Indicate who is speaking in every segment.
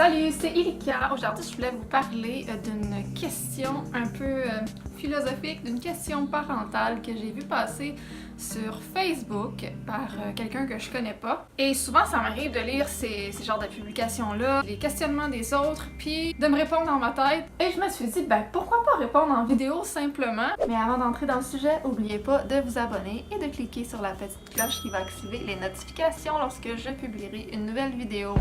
Speaker 1: Salut, c'est Ilika. Aujourd'hui, je voulais vous parler d'une question un peu philosophique, d'une question parentale que j'ai vue passer sur Facebook par quelqu'un que je connais pas. Et souvent, ça m'arrive de lire ces genres de publications-là, les questionnements des autres, puis de me répondre dans ma tête. Et je me suis dit, ben pourquoi pas répondre en vidéo simplement? Mais avant d'entrer dans le sujet, n'oubliez pas de vous abonner et de cliquer sur la petite cloche qui va activer les notifications lorsque je publierai une nouvelle vidéo.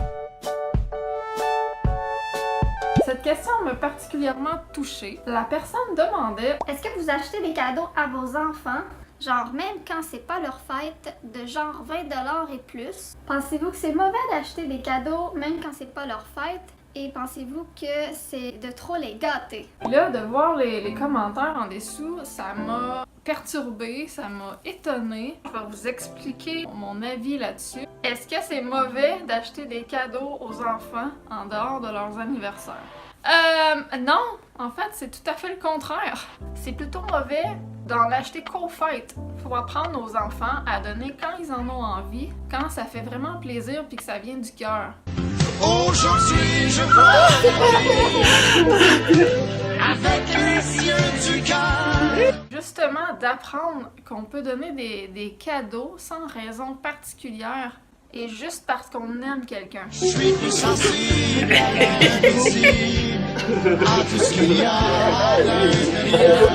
Speaker 1: Cette question m'a particulièrement touchée. La personne demandait:
Speaker 2: est-ce que vous achetez des cadeaux à vos enfants, genre même quand c'est pas leur fête, de genre 20$ et plus? Pensez-vous que c'est mauvais d'acheter des cadeaux même quand c'est pas leur fête? Et pensez-vous que c'est de trop les gâter?
Speaker 1: Là, de voir les commentaires en dessous, ça m'a perturbée, ça m'a étonnée. Je vais vous expliquer mon avis là-dessus. Est-ce que c'est mauvais d'acheter des cadeaux aux enfants en dehors de leurs anniversaires? Non! En fait, c'est tout à fait le contraire. C'est plutôt mauvais d'en acheter qu'aux fêtes. Faut apprendre aux enfants à donner quand ils en ont envie, quand ça fait vraiment plaisir puis que ça vient du cœur.
Speaker 3: Aujourd'hui, je vois avec les yeux du cœur.
Speaker 1: Justement, d'apprendre qu'on peut donner des cadeaux sans raison particulière et juste parce qu'on aime quelqu'un.
Speaker 3: Je suis plus sensible à l'invisible, à tout ce qu'il y a à l'intérieur.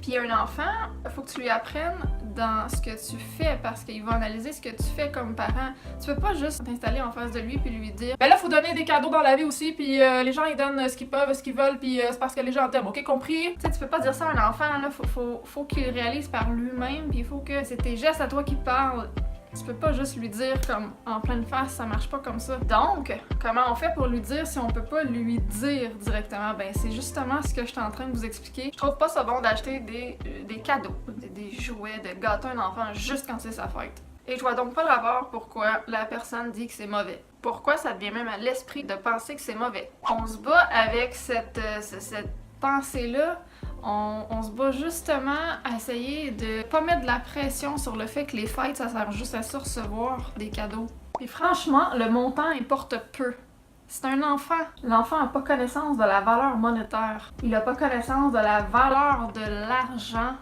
Speaker 1: Puis un enfant, il faut que tu lui apprennes dans ce que tu fais parce qu'il va analyser ce que tu fais comme parent. Tu peux pas juste t'installer en face de lui puis lui dire: ben là, faut donner des cadeaux dans la vie aussi, puis les gens ils donnent ce qu'ils peuvent, ce qu'ils veulent, puis c'est parce que les gens t'aiment, ok, compris? Tu sais, tu peux pas dire ça à un enfant, là, faut qu'il réalise par lui-même, puis il faut que c'est tes gestes à toi qui parlent. Tu peux pas juste lui dire comme en pleine face, ça marche pas comme ça. Donc, comment on fait pour lui dire si on peut pas lui dire directement? Ben c'est justement ce que je suis en train de vous expliquer. Je trouve pas ça bon d'acheter des cadeaux, des jouets, de gâter un enfant juste quand c'est sa fête. Et je vois donc pas l'avoir pourquoi la personne dit que c'est mauvais. Pourquoi ça devient même à l'esprit de penser que c'est mauvais? On se bat avec cette pensée-là. On se bat justement à essayer de pas mettre de la pression sur le fait que les fêtes, ça sert juste à ça, recevoir des cadeaux. Et franchement, le montant importe peu. C'est un enfant. L'enfant n'a pas connaissance de la valeur monétaire. Il n'a pas connaissance de la valeur de l'argent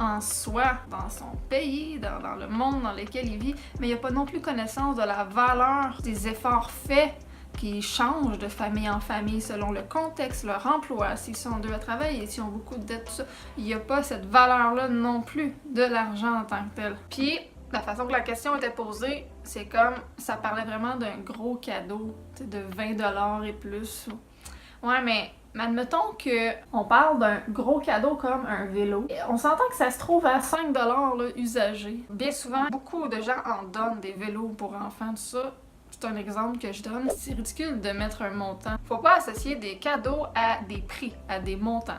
Speaker 1: en soi, dans son pays, dans le monde dans lequel il vit, mais il n'a pas non plus connaissance de la valeur des efforts faits qui changent de famille en famille selon le contexte, leur emploi, s'ils sont deux à travailler, s'ils ont beaucoup de dettes, tout ça. Il n'y a pas cette valeur-là non plus de l'argent en tant que tel. Puis, la façon que la question était posée, c'est comme ça parlait vraiment d'un gros cadeau, de 20$ et plus. Ouais, mais admettons qu'on parle d'un gros cadeau comme un vélo. On s'entend que ça se trouve à 5$ là, usagé. Bien souvent, beaucoup de gens en donnent des vélos pour enfants, tout ça. C'est un exemple que je donne. C'est ridicule de mettre un montant. Faut pas associer des cadeaux à des prix, à des montants.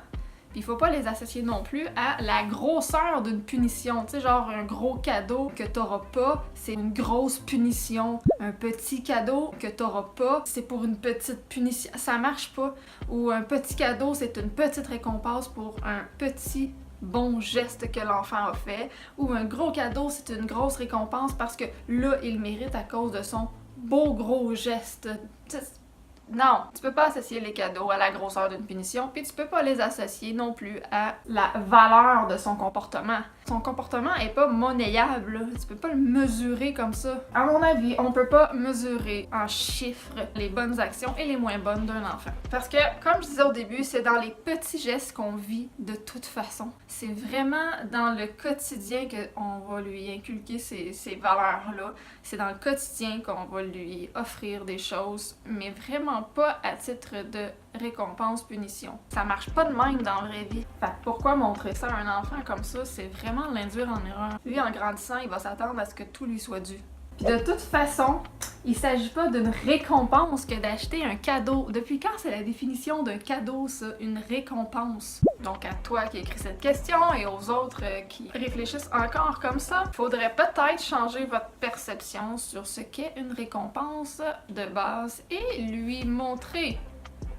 Speaker 1: Puis il faut pas les associer non plus à la grosseur d'une punition. Tu sais, genre un gros cadeau que t'auras pas, c'est une grosse punition. Un petit cadeau que t'auras pas, c'est pour une petite punition. Ça marche pas. Ou un petit cadeau, c'est une petite récompense pour un petit bon geste que l'enfant a fait. Ou un gros cadeau, c'est une grosse récompense parce que là, il mérite à cause de son beau gros geste. Non, tu peux pas associer les cadeaux à la grosseur d'une punition, puis tu peux pas les associer non plus à la valeur de son comportement. Son comportement est pas monnayable, là. Tu peux pas le mesurer comme ça. À mon avis, on peut pas mesurer en chiffres les bonnes actions et les moins bonnes d'un enfant. Parce que, comme je disais au début, c'est dans les petits gestes qu'on vit de toute façon. C'est vraiment dans le quotidien qu'on va lui inculquer ces valeurs-là. C'est dans le quotidien qu'on va lui offrir des choses, mais vraiment pas à titre de récompense, punition. Ça marche pas de même dans la vraie vie. Fait que pourquoi montrer ça à un enfant comme ça? C'est vraiment l'induire en erreur. Lui, en grandissant, il va s'attendre à ce que tout lui soit dû. Puis de toute façon, il s'agit pas d'une récompense que d'acheter un cadeau. Depuis quand c'est la définition d'un cadeau, ça? Une récompense. Donc à toi qui écris cette question et aux autres qui réfléchissent encore comme ça, faudrait peut-être changer votre perception sur ce qu'est une récompense de base et lui montrer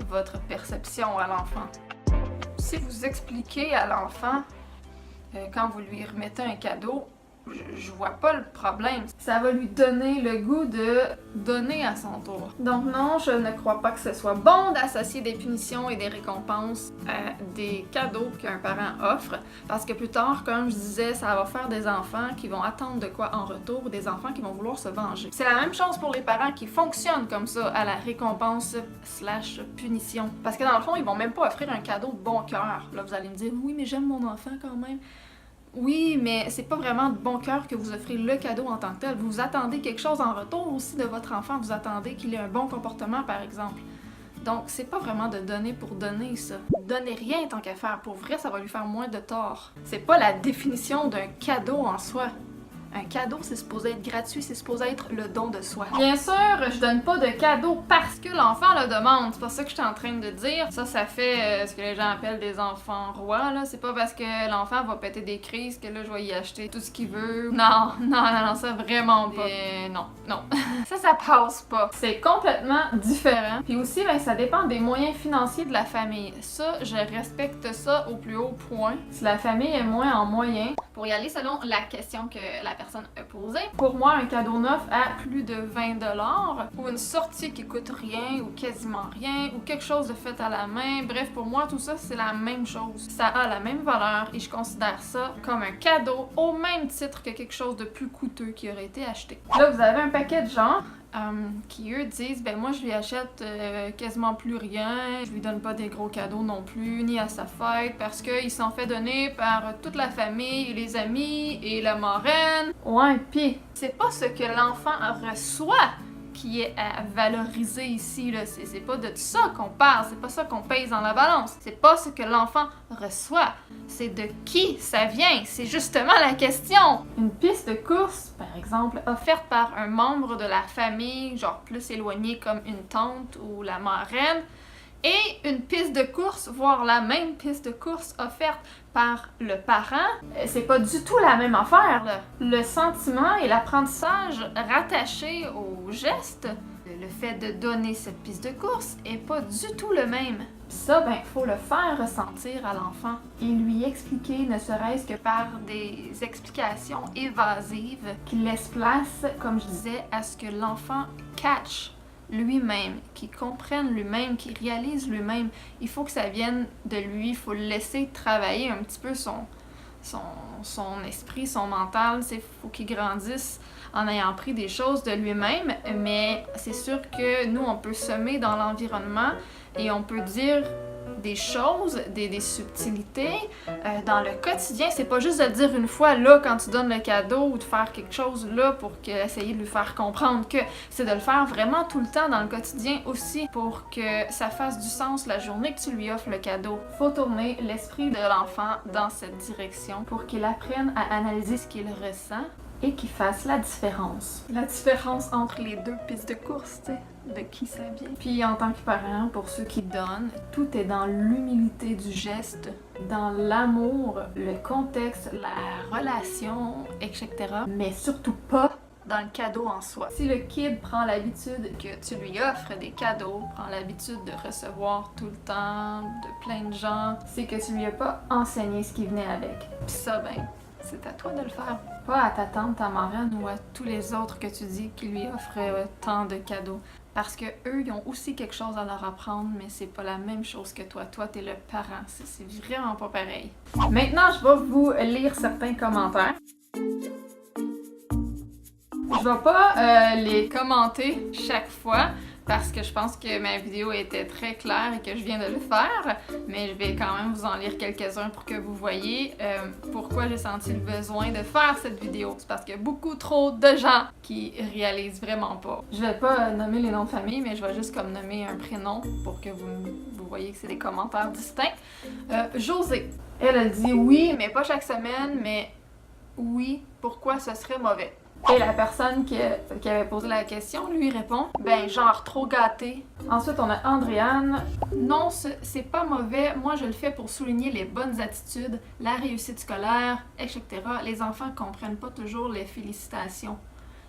Speaker 1: votre perception à l'enfant. Si vous expliquez à l'enfant quand vous lui remettez un cadeau je vois pas le problème. Ça va lui donner le goût de donner à son tour. Donc non, je ne crois pas que ce soit bon d'associer des punitions et des récompenses à des cadeaux qu'un parent offre, parce que plus tard, comme je disais, ça va faire des enfants qui vont attendre de quoi en retour, des enfants qui vont vouloir se venger. C'est la même chose pour les parents qui fonctionnent comme ça à la récompense / punition. Parce que dans le fond, ils vont même pas offrir un cadeau de bon cœur. Là, vous allez me dire, oui, mais j'aime mon enfant quand même. Oui, mais c'est pas vraiment de bon cœur que vous offrez le cadeau en tant que tel. Vous attendez quelque chose en retour aussi de votre enfant. Vous attendez qu'il ait un bon comportement, par exemple. Donc, c'est pas vraiment de donner pour donner, ça. Donnez rien tant qu'à faire. Pour vrai, ça va lui faire moins de tort. C'est pas la définition d'un cadeau en soi. Un cadeau, c'est supposé être gratuit, c'est supposé être le don de soi. Bien sûr, je donne pas de cadeau parce que l'enfant le demande. C'est pas ça que je suis en train de dire. Ça fait ce que les gens appellent des enfants rois, là. C'est pas parce que l'enfant va péter des crises que là, je vais y acheter tout ce qu'il veut. Non, ça vraiment pas. Non. Ça passe pas. C'est complètement différent. Puis aussi, ben, ça dépend des moyens financiers de la famille. Ça, je respecte ça au plus haut point. Si la famille est moins en moyens, pour y aller selon la question que la personne a posée, pour moi, un cadeau neuf à plus de 20$ ou une sortie qui coûte rien ou quasiment rien ou quelque chose de fait à la main, bref, pour moi, tout ça, c'est la même chose. Ça a la même valeur et je considère ça comme un cadeau au même titre que quelque chose de plus coûteux qui aurait été acheté. Là, vous avez un paquet de gens qui eux disent, ben moi je lui achète quasiment plus rien, je lui donne pas des gros cadeaux non plus, ni à sa fête, parce qu'il s'en fait donner par toute la famille, et les amis et la marraine. Ouais, pis c'est pas ce que l'enfant reçoit qui est à valoriser ici, là. C'est pas de ça qu'on parle, c'est pas ça qu'on pèse dans la balance. C'est pas ce que l'enfant reçoit, c'est de qui ça vient. C'est justement la question. Une piste de course, par exemple, offerte par un membre de la famille, genre plus éloigné comme une tante ou la marraine, et une piste de course, voire la même piste de course offerte par le parent, c'est pas du tout la même affaire, là. Le sentiment et l'apprentissage rattachés au geste, le fait de donner cette piste de course, est pas du tout le même. Ça, ben, faut le faire ressentir à l'enfant et lui expliquer, ne serait-ce que par des explications évasives qui laissent place, comme je disais, à ce que l'enfant catch lui-même, qu'il comprenne lui-même, qu'il réalise lui-même. Il faut que ça vienne de lui, il faut le laisser travailler un petit peu son esprit, son mental. Il faut qu'il grandisse en ayant pris des choses de lui-même, mais c'est sûr que nous, on peut semer dans l'environnement et on peut dire des choses, des subtilités dans le quotidien. C'est pas juste de le dire une fois là quand tu donnes le cadeau ou de faire quelque chose là pour essayer de lui faire comprendre que c'est de le faire vraiment tout le temps dans le quotidien aussi pour que ça fasse du sens la journée que tu lui offres le cadeau. Faut tourner l'esprit de l'enfant dans cette direction pour qu'il apprenne à analyser ce qu'il ressent et qu'il fasse la différence. La différence entre les deux pistes de course, tu sais, de qui ça vient. Puis en tant que parent, pour ceux qui donnent, tout est dans l'humilité du geste, dans l'amour, le contexte, la relation, etc. Mais surtout pas dans le cadeau en soi. Si le kid prend l'habitude que tu lui offres des cadeaux, prend l'habitude de recevoir tout le temps de plein de gens, c'est que tu lui as pas enseigné ce qui venait avec. Puis ça, ben, c'est à toi de le faire. Pas à ta tante, ta marraine ou à tous les autres que tu dis qui lui offrent tant de cadeaux. Parce que eux, ils ont aussi quelque chose à leur apprendre, mais c'est pas la même chose que toi. Toi, t'es le parent. C'est vraiment pas pareil. Maintenant, je vais vous lire certains commentaires. Je vais pas les commenter chaque fois parce que je pense que ma vidéo était très claire et que je viens de le faire, mais je vais quand même vous en lire quelques-uns pour que vous voyez pourquoi j'ai senti le besoin de faire cette vidéo. C'est parce qu'il y a beaucoup trop de gens qui réalisent vraiment pas. Je vais pas nommer les noms de famille, mais je vais juste comme nommer un prénom pour que vous voyez que c'est des commentaires distincts. Josée, elle dit oui, mais pas chaque semaine, mais oui, pourquoi ce serait mauvais? Et la personne qui avait posé la question lui répond « Ben, genre trop gâté. » Ensuite, on a Andréane. « Non, c'est pas mauvais. Moi, je le fais pour souligner les bonnes attitudes, la réussite scolaire, etc. Les enfants comprennent pas toujours les félicitations.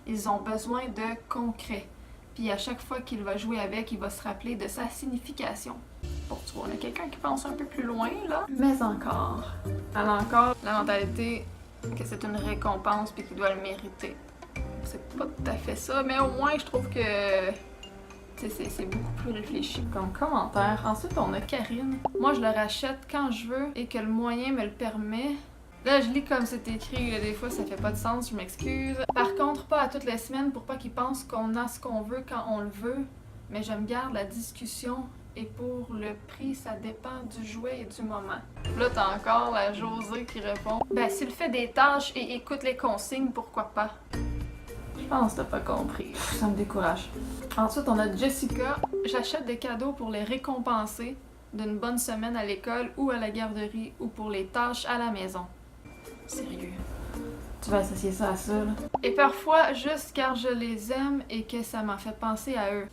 Speaker 1: Ils ont besoin de concret. Puis à chaque fois qu'il va jouer avec, il va se rappeler de sa signification. » Bon, tu vois, on a quelqu'un qui pense un peu plus loin, là. Mais encore. Alors encore, la mentalité que c'est une récompense puis qu'il doit le mériter. C'est pas tout à fait ça, mais au moins je trouve que c'est beaucoup plus réfléchi comme commentaire. Ensuite, on a Karine. Moi, je le rachète quand je veux et que le moyen me le permet. Là, je lis comme c'est écrit, là, des fois ça fait pas de sens, je m'excuse. Par contre, pas à toutes les semaines pour pas qu'ils pensent qu'on a ce qu'on veut quand on le veut, mais je me garde la discussion et pour le prix, ça dépend du jouet et du moment. Là, t'as encore la Josée qui répond. Ben, s'il fait des tâches et écoute les consignes, pourquoi pas? Je pense que t'as pas compris. Ça me décourage. Ensuite, on a Jessica. J'achète des cadeaux pour les récompenser d'une bonne semaine à l'école ou à la garderie ou pour les tâches à la maison. Sérieux. Tu vas associer ça à ça, là? Et parfois, juste car je les aime et que ça m'a fait penser à eux.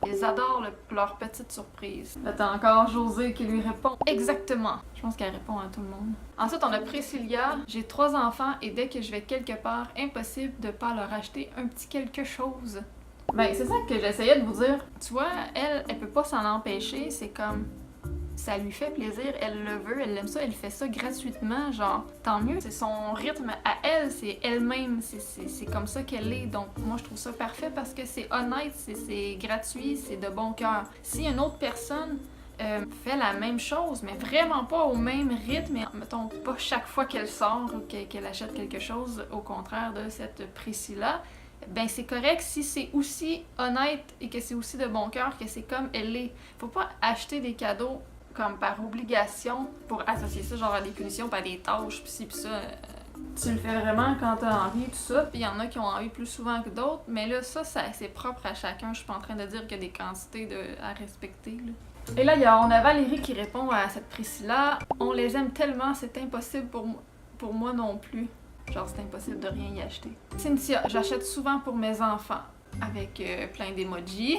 Speaker 1: Ils adorent leur petite surprise. Là, t'as encore Josée qui lui répond. Exactement. Je pense qu'elle répond à tout le monde. Ensuite, on a Priscilla. J'ai 3 enfants et dès que je vais quelque part, impossible de pas leur acheter un petit quelque chose. Ben, c'est ça que j'essayais de vous dire. Tu vois, elle peut pas s'en empêcher. C'est comme... ça lui fait plaisir, elle le veut, elle aime ça, elle fait ça gratuitement, genre, tant mieux. C'est son rythme à elle, c'est elle-même, c'est comme ça qu'elle est. Donc, moi, je trouve ça parfait parce que c'est honnête, c'est gratuit, c'est de bon cœur. Si une autre personne fait la même chose, mais vraiment pas au même rythme, et mettons, pas chaque fois qu'elle sort ou qu'elle achète quelque chose, au contraire de cette Priscilla, ben c'est correct si c'est aussi honnête et que c'est aussi de bon cœur, que c'est comme elle est. Faut pas acheter des cadeaux comme par obligation pour associer ça genre à des punitions, pas à des tâches, pis ci pis ça. Tu le fais vraiment quand t'as envie, tout ça. Puis il y en a qui ont envie plus souvent que d'autres, mais là, ça c'est propre à chacun. Je suis pas en train de dire qu'il y a des quantités à respecter, là. Et là, on a Valérie qui répond à cette Priscilla. On les aime tellement, c'est impossible pour moi non plus. Genre, c'est impossible de rien y acheter. Cynthia, j'achète souvent pour mes enfants, avec plein d'emojis.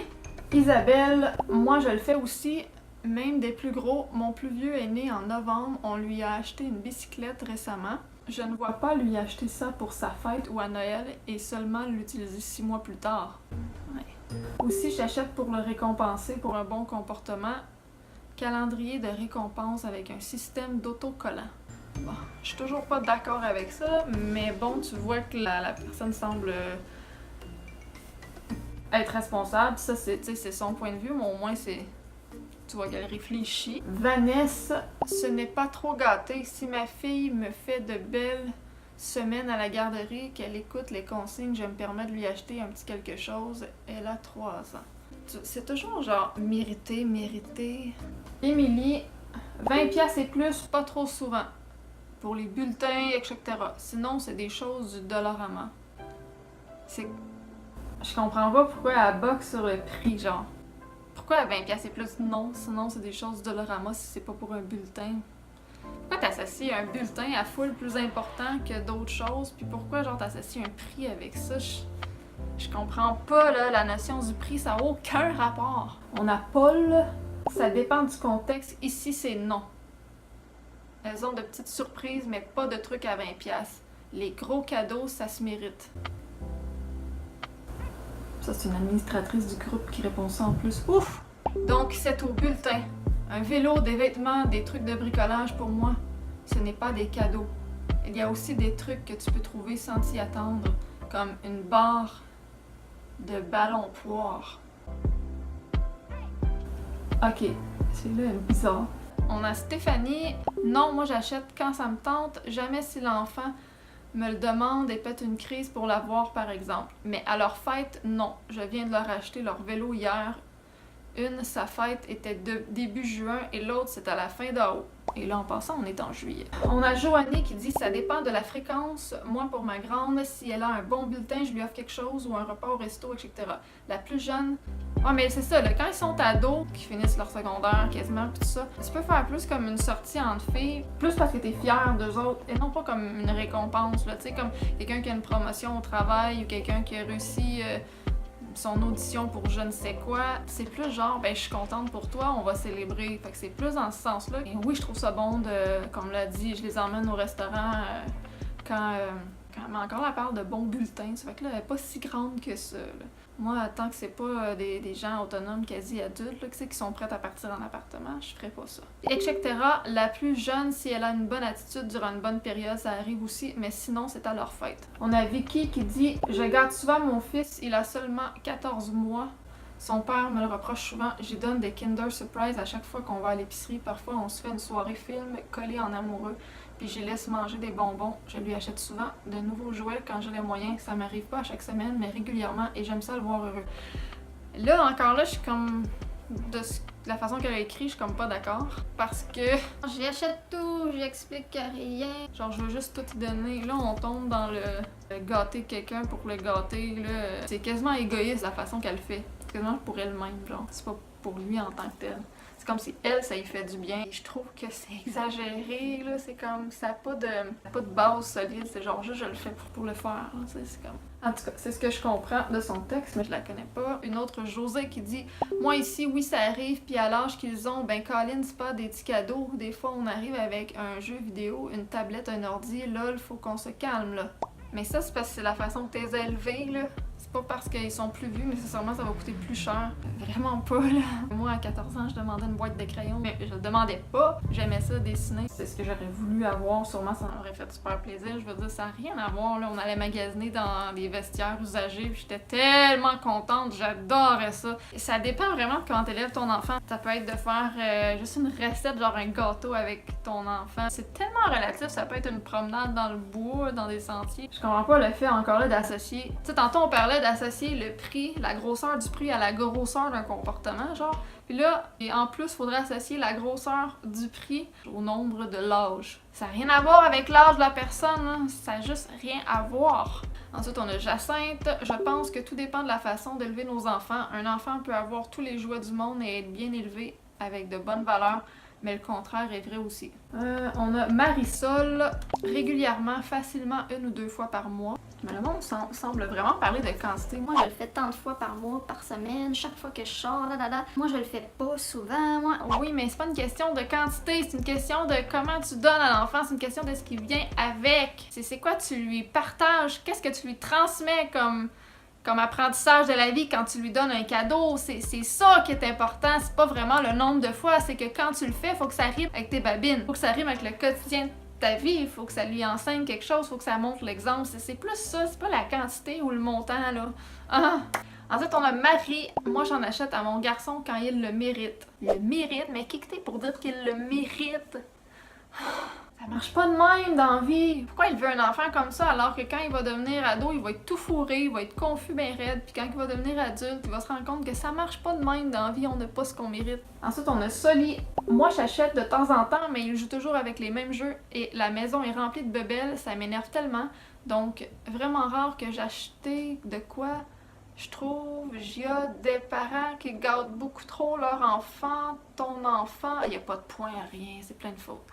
Speaker 1: Isabelle, moi je le fais aussi, même des plus gros. Mon plus vieux est né en novembre, on lui a acheté une bicyclette récemment. Je ne vois pas lui acheter ça pour sa fête ou à Noël et seulement l'utiliser 6 mois plus tard. Ouais. Aussi, j'achète pour le récompenser pour un bon comportement. Calendrier de récompense avec un système d'autocollant. Bon, je suis toujours pas d'accord avec ça, mais bon, tu vois que la personne semble être responsable. Ça, c'est son point de vue, mais au moins, tu vois qu'elle réfléchit. Vanessa, ce n'est pas trop gâté. Si ma fille me fait de belles semaines à la garderie, qu'elle écoute les consignes, je me permets de lui acheter un petit quelque chose. Elle a 3 ans. C'est toujours genre mérité. Émilie, 20$ et plus, pas trop souvent. Pour les bulletins, etc. Sinon, c'est des choses du Dollarama. Je comprends pas pourquoi elle boxe sur le prix, genre. Pourquoi à 20$ et plus? Non, sinon c'est des choses du Dollarama si c'est pas pour un bulletin. Pourquoi t'associes un bulletin à full plus important que d'autres choses? Puis pourquoi, genre, t'associes un prix avec ça? Je comprends pas, là, la notion du prix, ça a aucun rapport. On a Paul, ça dépend du contexte. Ici, c'est non. Elles ont de petites surprises, mais pas de trucs à 20$. Les gros cadeaux, ça se mérite. Ça, c'est une administratrice du groupe qui répond ça en plus. Ouf! Donc, c'est au bulletin. Un vélo, des vêtements, des trucs de bricolage pour moi, ce n'est pas des cadeaux. Il y a aussi des trucs que tu peux trouver sans t'y attendre, comme une barre de ballon poire. Ok, c'est là bizarre. On a Stéphanie. Non, moi j'achète quand ça me tente, jamais si l'enfant me le demande et pète une crise pour l'avoir par exemple. Mais à leur fête, non. Je viens de leur acheter leur vélo hier. Une, sa fête était début juin et l'autre c'était à la fin d'août. Et là en passant, on est en juillet. On a Joannie qui dit ça dépend de la fréquence. Moi pour ma grande, si elle a un bon bulletin, je lui offre quelque chose ou un repas au resto, etc. La plus jeune, ouais, mais c'est ça, là, quand ils sont ados, qui finissent leur secondaire quasiment, pis tout ça, tu peux faire plus comme une sortie entre filles, plus parce que t'es fière d'eux autres, et non pas comme une récompense, là, tu sais, comme quelqu'un qui a une promotion au travail, ou quelqu'un qui a réussi son audition pour je ne sais quoi. C'est plus genre, ben je suis contente pour toi, on va célébrer. Fait que c'est plus dans ce sens-là. Et oui, je trouve ça bon de, comme l'a dit, je les emmène au restaurant quand mais encore la part de bons bulletins. Ça fait que là, elle est pas si grande que ça, là. Moi, tant que c'est pas des gens autonomes quasi adultes, là, qui sont prêts à partir en appartement, je ferais pas ça. Etc. La plus jeune, si elle a une bonne attitude durant une bonne période, ça arrive aussi, mais sinon, c'est à leur fête. On a Vicky qui dit « Je garde souvent mon fils, il a seulement 14 mois. Son père me le reproche souvent. J'y donne des Kinder Surprise à chaque fois qu'on va à l'épicerie. Parfois, on se fait une soirée film collée en amoureux. Puis je laisse manger des bonbons. Je lui achète souvent de nouveaux jouets quand j'ai les moyens. Ça m'arrive pas à chaque semaine, mais régulièrement. Et j'aime ça le voir heureux. » Là, encore là, je suis comme... De la façon qu'elle a écrit, je suis comme pas d'accord. Parce que...
Speaker 2: J'y achète tout, j'explique rien.
Speaker 1: Genre, je veux juste tout y donner. Là, on tombe dans le gâter quelqu'un pour le gâter. Là, c'est quasiment égoïste la façon qu'elle fait. C'est quasiment pour elle-même, genre. C'est pas pour lui en tant que tel. C'est comme si elle, ça lui fait du bien. Et je trouve que c'est exagéré, là. C'est comme... Ça n'a pas de base solide. C'est genre, juste je le fais pour le faire. C'est comme... En tout cas, c'est ce que je comprends de son texte, mais je la connais pas. Une autre, Josée, qui dit « Moi ici, oui, ça arrive, puis à l'âge qu'ils ont, ben Colin, c'est pas des petits cadeaux. Des fois, on arrive avec un jeu vidéo, une tablette, un ordi. Lol, faut qu'on se calme, là. » Mais ça, c'est parce que c'est la façon que t'es élevés, là. C'est pas parce qu'ils sont plus vieux, nécessairement, ça va coûter plus cher. Vraiment pas, là. Moi, à 14 ans, je demandais une boîte de crayons, mais je le demandais pas. J'aimais ça, dessiner. C'est ce que j'aurais voulu avoir. Sûrement, ça m'aurait fait super plaisir. Je veux dire, ça n'a rien à voir, là. On allait magasiner dans des vestiaires usagés, puis j'étais tellement contente. J'adorais ça. Ça dépend vraiment de comment t'élèves ton enfant. Ça peut être de faire juste une recette, genre un gâteau avec ton enfant. C'est tellement relatif. Ça peut être une promenade dans le bois, dans des sentiers. Je comprends pas le fait, encore là, d'associer... Tu sais, tantôt, on parlait d'associer le prix, la grosseur du prix à la grosseur d'un comportement, genre. Puis là, et en plus, il faudrait associer la grosseur du prix au nombre de l'âge. Ça n'a rien à voir avec l'âge de la personne, hein. Ça n'a juste rien à voir. Ensuite, on a Jacinthe. Je pense que tout dépend de la façon d'élever nos enfants. Un enfant peut avoir tous les jouets du monde et être bien élevé avec de bonnes valeurs, mais le contraire est vrai aussi. On a Marisol, régulièrement, facilement 1 ou 2 fois par mois. Mais le monde semble vraiment parler de quantité.
Speaker 2: Moi, je le fais tant de fois par mois, par semaine, chaque fois que je sors, Moi, je le fais pas souvent, moi.
Speaker 1: Oui, mais c'est pas une question de quantité, c'est une question de comment tu donnes à l'enfant, c'est une question de ce qui vient avec. C'est quoi tu lui partages, qu'est-ce que tu lui transmets comme apprentissage de la vie quand tu lui donnes un cadeau. C'est ça qui est important, c'est pas vraiment le nombre de fois, c'est que quand tu le fais, faut que ça rime avec tes babines, faut que ça rime avec le quotidien de ta vie, il faut que ça lui enseigne quelque chose, faut que ça montre l'exemple. C'est plus ça, c'est pas la quantité ou le montant, là. Ah. Ensuite, on a Marie. Moi, j'en achète à mon garçon quand il le mérite. Le mérite? Mais qui que t'es pour dire qu'il le mérite? Ça marche pas de même dans la vie. Pourquoi il veut un enfant comme ça alors que quand il va devenir ado, il va être tout fourré, il va être confus ben raide, puis quand il va devenir adulte, il va se rendre compte que ça marche pas de même dans la vie, on n'a pas ce qu'on mérite. Ensuite, on a Soli. Moi, j'achète de temps en temps, mais il joue toujours avec les mêmes jeux et la maison est remplie de bebelles, ça m'énerve tellement. Donc, vraiment rare que j'achète de quoi. Je trouve, il y a des parents qui gâtent beaucoup trop leur enfant. Ton enfant, il n'y a pas de point à rien, c'est plein de fautes.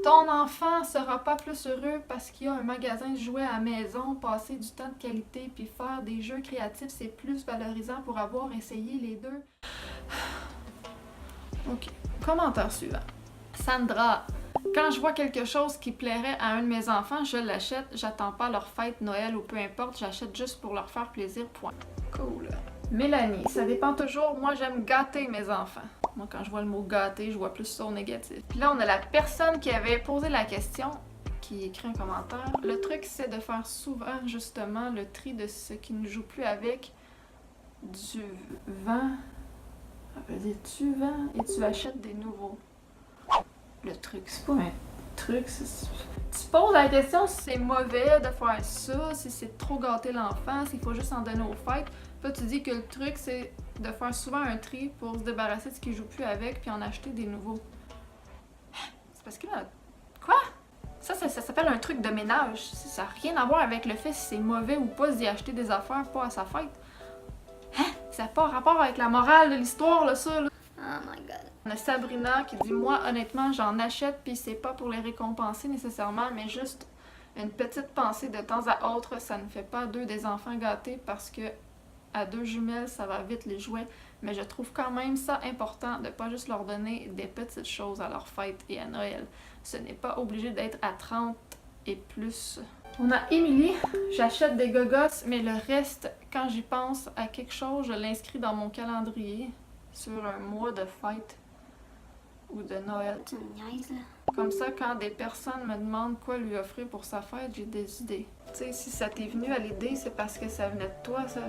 Speaker 1: Ton enfant sera pas plus heureux parce qu'il y a un magasin de jouets à la maison, passer du temps de qualité puis faire des jeux créatifs, c'est plus valorisant pour avoir essayé les deux. Ok, commentaire suivant. Sandra. Quand je vois quelque chose qui plairait à un de mes enfants, je l'achète. J'attends pas leur fête, Noël ou peu importe, j'achète juste pour leur faire plaisir, point. Cool. Mélanie, ça dépend toujours. Moi, j'aime gâter mes enfants. Moi, quand je vois le mot gâter, je vois plus ça au négatif. Puis là, on a la personne qui avait posé la question, qui écrit un commentaire. Le truc, c'est de faire souvent, justement, le tri de ce qui ne joue plus avec du vent. Tu vends et tu achètes des nouveaux. Le truc, c'est pas un truc, tu poses la question si c'est mauvais de faire ça, si c'est trop gâter l'enfant, s'il faut juste en donner aux fêtes. Puis tu dis que le truc, c'est de faire souvent un tri pour se débarrasser de ce qui joue plus avec puis en acheter des nouveaux. C'est parce que là... Quoi? Ça s'appelle un truc de ménage. Ça n'a rien à voir avec le fait si c'est mauvais ou pas d'y acheter des affaires pas à sa fête. Hein? Ça n'a pas rapport avec la morale de l'histoire, là, ça, là.
Speaker 2: Oh my god.
Speaker 1: On a Sabrina qui dit « Moi, honnêtement, j'en achète puis c'est pas pour les récompenser nécessairement, mais juste une petite pensée de temps à autre. Ça ne fait pas d'eux des enfants gâtés parce que à 2 jumelles, ça va vite les jouets. Mais je trouve quand même ça important de pas juste leur donner des petites choses à leur fête et à Noël. Ce n'est pas obligé d'être à 30 et plus. On a Émilie, j'achète des gogos, mais le reste, quand j'y pense à quelque chose, je l'inscris dans mon calendrier sur un mois de fête ou de Noël.
Speaker 2: Tu me niaises, là.
Speaker 1: Comme ça, quand des personnes me demandent quoi lui offrir pour sa fête, j'ai des idées. Tu sais, si ça t'est venu à l'idée, c'est parce que ça venait de toi, ça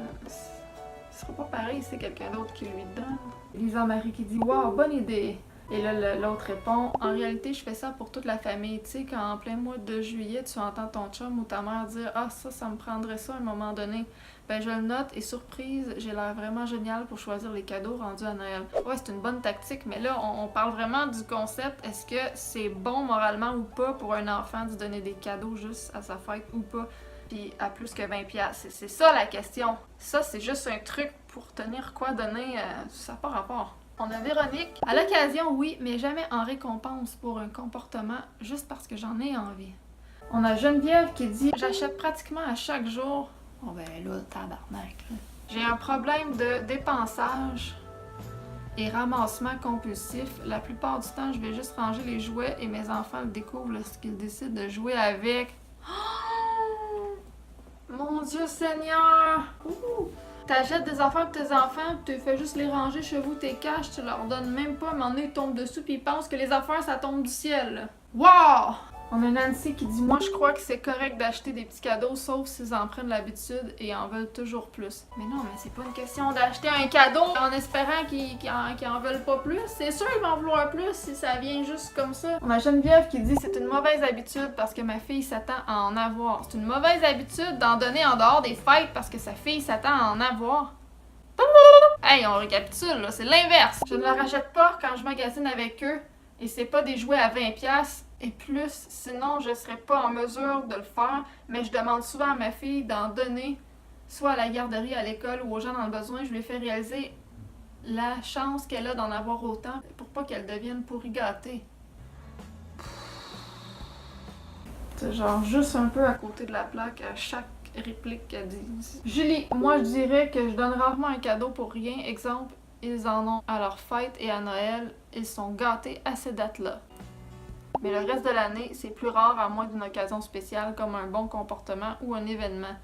Speaker 1: sera pas pareil si c'est quelqu'un d'autre qui lui donne. Lisa-Marie qui dit « Wow, bonne idée! » Et là, l'autre répond « En réalité, je fais ça pour toute la famille. Tu sais, quand en plein mois de juillet, tu entends ton chum ou ta mère dire « Ah, ça me prendrait ça à un moment donné. » Ben, je le note et surprise, j'ai l'air vraiment génial pour choisir les cadeaux rendus à Noël. Ouais, c'est une bonne tactique, mais là, on parle vraiment du concept. Est-ce que c'est bon moralement ou pas pour un enfant de donner des cadeaux juste à sa fête ou pas? Puis à plus que 20$. C'est ça la question. Ça, c'est juste un truc pour tenir quoi donner, ça n'a pas rapport. On a Véronique. À l'occasion, oui, mais jamais en récompense pour un comportement, juste parce que j'en ai envie. On a Geneviève qui dit « J'achète pratiquement à chaque jour. » Oh ben là, tabarnak. J'ai un problème de dépensage et ramassement compulsif. La plupart du temps, je vais juste ranger les jouets et mes enfants le découvrent lorsqu'ils décident de jouer avec. Oh! Mon Dieu Seigneur! Ouh! T'achètes des affaires pour tes enfants, puis tu fais juste les ranger chez vous, t'es caches, tu leur donnes même pas, à un moment donné, ils tombent dessus, puis ils pensent que les affaires, ça tombe du ciel. Là. Wow! On a Nancy qui dit « Moi, je crois que c'est correct d'acheter des petits cadeaux, sauf s'ils en prennent l'habitude et en veulent toujours plus. » Mais non, mais c'est pas une question d'acheter un cadeau en espérant qu'ils en veulent pas plus. C'est sûr qu'ils vont en vouloir plus si ça vient juste comme ça. On a Geneviève qui dit « C'est une mauvaise habitude parce que ma fille s'attend à en avoir. C'est une mauvaise habitude d'en donner en dehors des fêtes parce que sa fille s'attend à en avoir. » Hey, on récapitule, là, c'est l'inverse. Je ne leur achète pas quand je magasine avec eux et c'est pas des jouets à 20$ et plus, sinon je serais pas en mesure de le faire, mais je demande souvent à ma fille d'en donner, soit à la garderie, à l'école ou aux gens dans le besoin. Je lui fais réaliser la chance qu'elle a d'en avoir autant pour pas qu'elle devienne pourri gâtée. C'est genre juste un peu à côté de la plaque à chaque réplique qu'elle dit. Julie, moi je dirais que je donne rarement un cadeau pour rien. Exemple, ils en ont à leur fête et à Noël. Ils sont gâtés à ces dates-là. Mais le reste de l'année, c'est plus rare à moins d'une occasion spéciale comme un bon comportement ou un événement.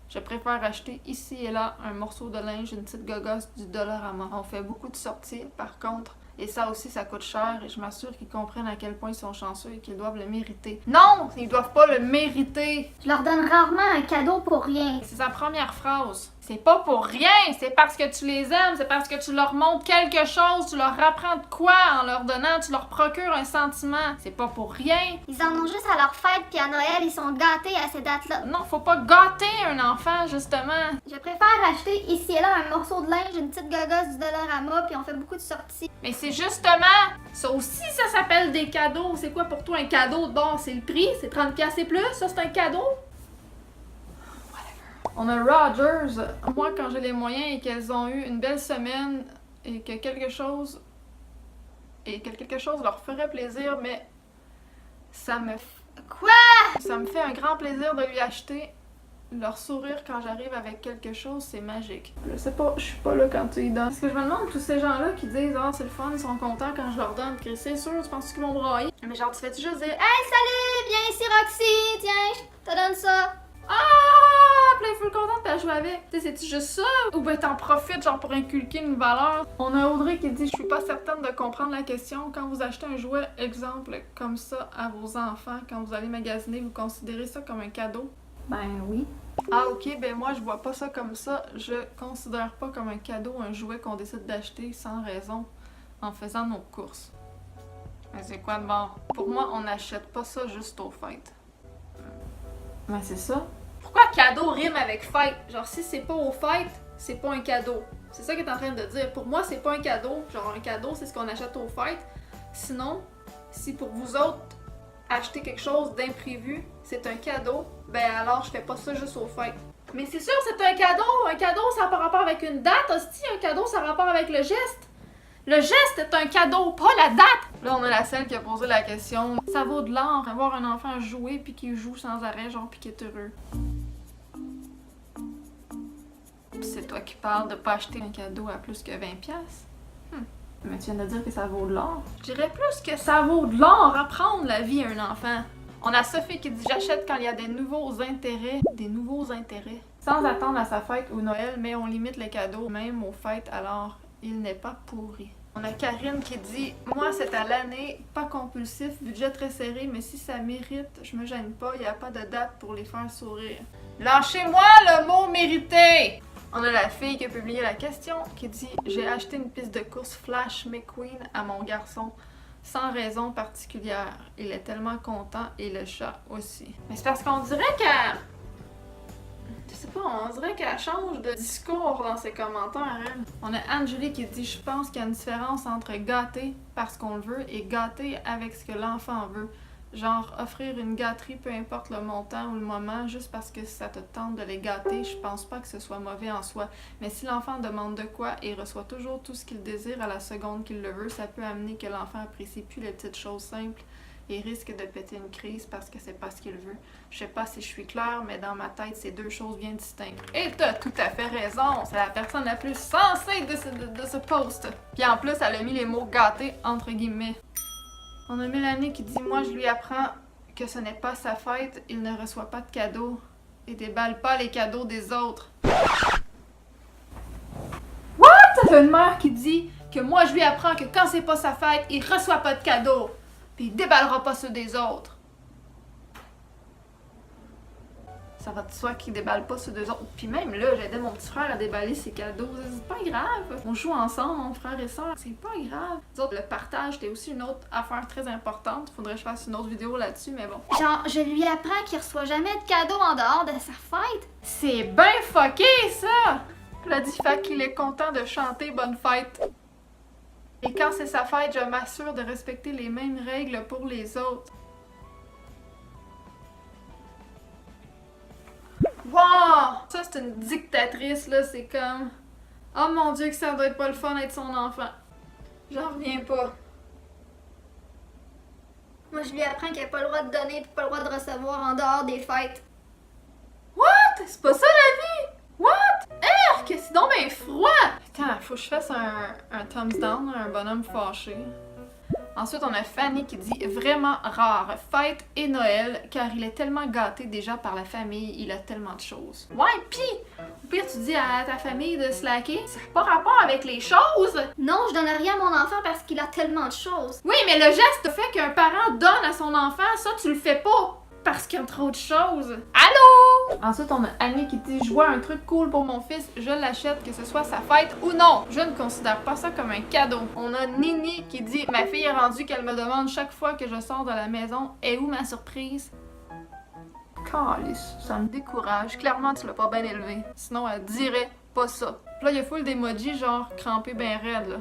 Speaker 1: Je préfère acheter ici et là un morceau de linge, une petite gogosse du Dollarama. On fait beaucoup de sorties par contre, et ça aussi ça coûte cher et je m'assure qu'ils comprennent à quel point ils sont chanceux et qu'ils doivent le mériter. Non! Ils doivent pas le mériter!
Speaker 2: Je leur donne rarement un cadeau pour rien.
Speaker 1: C'est sa première phrase. C'est pas pour rien, c'est parce que tu les aimes, c'est parce que tu leur montres quelque chose, tu leur apprends de quoi en leur donnant, tu leur procures un sentiment. C'est pas pour rien.
Speaker 2: Ils en ont juste à leur fête, puis à Noël, ils sont gâtés à ces dates-là.
Speaker 1: Non, faut pas gâter un enfant, justement.
Speaker 2: Je préfère acheter ici et là un morceau de linge, une petite gogosse du Dollarama, puis on fait beaucoup de sorties.
Speaker 1: Mais c'est justement, ça aussi, ça s'appelle des cadeaux. C'est quoi pour toi un cadeau? Bon, c'est le prix, c'est 30$ et plus, ça c'est un cadeau? On a Rogers. Moi, quand j'ai les moyens et qu'elles ont eu une belle semaine et que quelque chose leur ferait plaisir, mais ça me fait un grand plaisir de lui acheter. Leur sourire quand j'arrive avec quelque chose, c'est magique. Je sais pas, je suis pas là quand tu y donnes. Parce que je me demande tous ces gens-là qui disent « Ah, c'est le fun, ils sont contents quand je leur donne. » C'est sûr, tu penses qu'ils vont brailler? Mais genre, tu fais-tu juste dire «
Speaker 2: Hey, salut! Viens ici, Roxy! Tiens, je te donne ça! »
Speaker 1: Ah! Puis là, il faut le content de te jouer avec. Tu sais, c'est-tu juste ça? Ou ben t'en profites genre pour inculquer une valeur? On a Audrey qui dit « Je suis pas certaine de comprendre la question. Quand vous achetez un jouet, exemple, comme ça à vos enfants, quand vous allez magasiner, vous considérez ça comme un cadeau? »
Speaker 2: Ben oui.
Speaker 1: Ah ok, ben moi je vois pas ça comme ça. Je considère pas comme un cadeau un jouet qu'on décide d'acheter sans raison en faisant nos courses. Mais c'est quoi de bon? Pour moi, on n'achète pas ça juste aux fêtes. Ben c'est ça. Pourquoi cadeau rime avec fête? Genre si c'est pas aux fêtes, c'est pas un cadeau. C'est ça que t'es en train de dire. Pour moi, c'est pas un cadeau. Genre un cadeau, c'est ce qu'on achète aux fêtes. Sinon, si pour vous autres, acheter quelque chose d'imprévu, c'est un cadeau, ben alors je fais pas ça juste aux fêtes. Mais c'est sûr, c'est un cadeau! Un cadeau, ça a pas rapport avec une date, hostie, un cadeau, ça a rapport avec le geste. Le geste est un cadeau, pas la date! Là, on a la celle qui a posé la question. Ça vaut de l'or, voir un enfant jouer puis qu'il joue sans arrêt, genre puis qu'il est heureux. Pis c'est toi qui parles de pas acheter un cadeau à plus que 20$. Mais tu viens de dire que ça vaut de l'or. Je dirais plus que ça vaut de l'or apprendre la vie à un enfant. On a Sophie qui dit j'achète quand il y a des nouveaux intérêts. Des nouveaux intérêts. Sans attendre à sa fête ou Noël, mais on limite les cadeaux même aux fêtes, alors il n'est pas pourri. On a Karine qui dit moi c'est à l'année, pas compulsif, budget très serré, mais si ça mérite, je me gêne pas, il n'y a pas de date pour les faire sourire. Lâchez-moi le mot mérité! On a la fille qui a publié la question qui dit j'ai acheté une piste de course Flash McQueen à mon garçon. Sans raison particulière. Il est tellement content et le chat aussi. Mais c'est parce qu'on dirait qu'elle... Je sais pas, on dirait qu'elle change de discours dans ses commentaires. Hein? On a Anne-Julie qui dit « Je pense qu'il y a une différence entre gâter parce qu'on le veut et gâter avec ce que l'enfant veut. Genre, offrir une gâterie, peu importe le montant ou le moment, juste parce que ça te tente de les gâter, je pense pas que ce soit mauvais en soi. Mais si l'enfant demande de quoi et reçoit toujours tout ce qu'il désire à la seconde qu'il le veut, ça peut amener que l'enfant apprécie plus les petites choses simples et risque de péter une crise parce que c'est pas ce qu'il veut. Je sais pas si je suis claire, mais dans ma tête, c'est deux choses bien distinctes. Et t'as tout à fait raison, c'est la personne la plus sensée de ce post. Puis en plus, elle a mis les mots gâtés entre guillemets. On a Mélanie qui dit « Moi, je lui apprends que ce n'est pas sa fête, il ne reçoit pas de cadeaux et déballe pas les cadeaux des autres. » What? T'as une mère qui dit que moi, je lui apprends que quand c'est pas sa fête, il reçoit pas de cadeaux puis il déballera pas ceux des autres. Ça va de soi qu'il déballe pas ceux des autres. Puis même là, j'aidais mon petit frère à déballer ses cadeaux. C'est pas grave. On joue ensemble, mon frère et soeur. C'est pas grave. Les autres, le partage, c'était aussi une autre affaire très importante. Faudrait que je fasse une autre vidéo là-dessus, mais bon.
Speaker 2: Genre, je lui apprends qu'il reçoit jamais de cadeaux en dehors de sa fête.
Speaker 1: C'est ben fucké, ça! Claudifac, il est content de chanter Bonne fête. Et quand c'est sa fête, je m'assure de respecter les mêmes règles pour les autres. Wow! Ça, c'est une dictatrice, là. C'est comme... Oh mon Dieu, que ça doit être pas le fun d'être son enfant. J'en reviens pas.
Speaker 2: Moi, je lui apprends qu'il n'a pas le droit de donner et pas le droit de recevoir en dehors des fêtes.
Speaker 1: What? C'est pas ça la vie? What? Que c'est donc ben froid! Putain, faut que je fasse un thumbs down, un bonhomme fâché. Ensuite, on a Fanny qui dit « Vraiment rare, fête et Noël, car il est tellement gâté déjà par la famille, il a tellement de choses. » Ouais, pis, au pire, tu dis à ta famille de slacker, ça n'a pas rapport avec les choses!
Speaker 2: Non, je donne rien à mon enfant parce qu'il a tellement de choses.
Speaker 1: Oui, mais le geste fait qu'un parent donne à son enfant, ça, tu le fais pas! Parce qu'il y a trop de choses. Allô? Ensuite, on a Annie qui dit « Je vois un truc cool pour mon fils, je l'achète, que ce soit sa fête ou non. Je ne considère pas ça comme un cadeau. » On a Nini qui dit « Ma fille est rendue qu'elle me demande chaque fois que je sors de la maison, est où ma surprise? » Calice, ça me décourage. Clairement, tu l'as pas bien élevé. Sinon, elle dirait pas ça. Puis là, il y a full d'emojis genre crampé ben raide, là.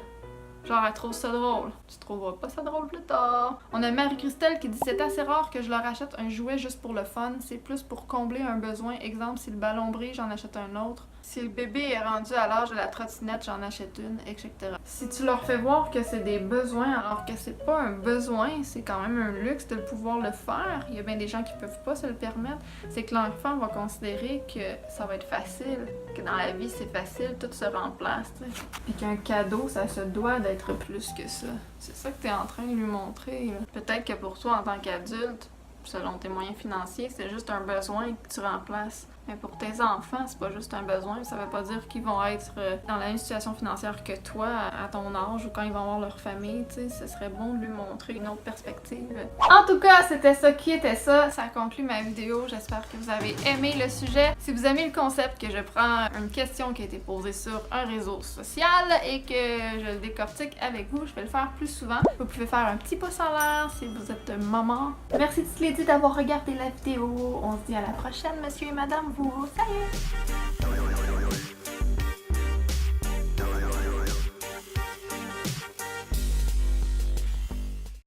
Speaker 1: Genre, elle trouve ça drôle. Tu trouveras pas ça drôle plus tard. On a Marie-Christelle qui dit « C'est assez rare que je leur achète un jouet juste pour le fun. C'est plus pour combler un besoin. Exemple, si le ballon brille, j'en achète un autre. Si le bébé est rendu à l'âge de la trottinette, j'en achète une, etc. » Si tu leur fais voir que c'est des besoins alors que c'est pas un besoin, c'est quand même un luxe de pouvoir le faire. Il y a bien des gens qui peuvent pas se le permettre. C'est que l'enfant va considérer que ça va être facile, que dans la vie c'est facile, tout se remplace, tu sais. Puis qu'un cadeau, ça se doit d'être plus que ça. C'est ça que t'es en train de lui montrer. Peut-être que pour toi, en tant qu'adulte, selon tes moyens financiers, c'est juste un besoin que tu remplaces. Mais pour tes enfants, c'est pas juste un besoin. Ça veut pas dire qu'ils vont être dans la même situation financière que toi à ton âge ou quand ils vont avoir leur famille. Tu sais, ce serait bon de lui montrer une autre perspective. En tout cas, c'était ça qui était ça. Ça conclut ma vidéo. J'espère que vous avez aimé le sujet. Si vous aimez le concept, que je prends une question qui a été posée sur un réseau social et que je le décortique avec vous, je vais le faire plus souvent. Vous pouvez faire un petit pouce en l'air si vous êtes maman. Merci Titi Lady d'avoir regardé la vidéo. On se dit à la prochaine, monsieur et madame. Salut!